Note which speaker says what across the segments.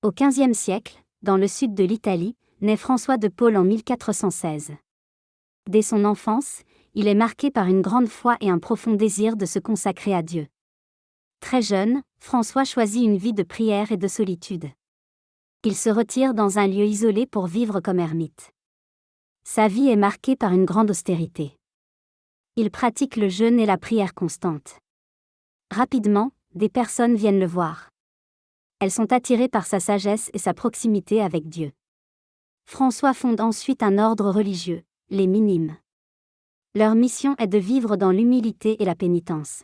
Speaker 1: Au XVe siècle, dans le sud de l'Italie, naît François de Paule en 1416. Dès son enfance, il est marqué par une grande foi et un profond désir de se consacrer à Dieu. Très jeune, François choisit une vie de prière et de solitude. Il se retire dans un lieu isolé pour vivre comme ermite. Sa vie est marquée par une grande austérité. Il pratique le jeûne et la prière constante. Rapidement, des personnes viennent le voir. Elles sont attirées par sa sagesse et sa proximité avec Dieu. François fonde ensuite un ordre religieux, les Minimes. Leur mission est de vivre dans l'humilité et la pénitence.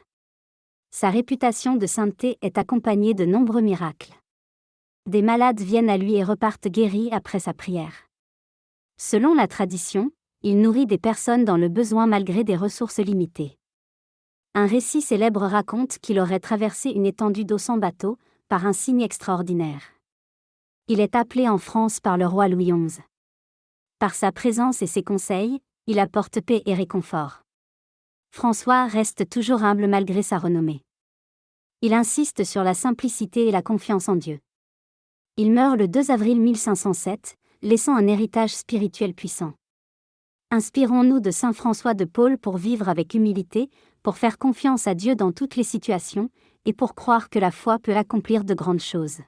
Speaker 1: Sa réputation de sainteté est accompagnée de nombreux miracles. Des malades viennent à lui et repartent guéris après sa prière. Selon la tradition, il nourrit des personnes dans le besoin malgré des ressources limitées. Un récit célèbre raconte qu'il aurait traversé une étendue d'eau sans bateau, par un signe extraordinaire. Il est appelé en France par le roi Louis XI. Par sa présence et ses conseils, il apporte paix et réconfort. François reste toujours humble malgré sa renommée. Il insiste sur la simplicité et la confiance en Dieu. Il meurt le 2 avril 1507, laissant un héritage spirituel puissant. Inspirons-nous de saint François de Paule pour vivre avec humilité, pour faire confiance à Dieu dans toutes les situations, et pour croire que la foi peut accomplir de grandes choses.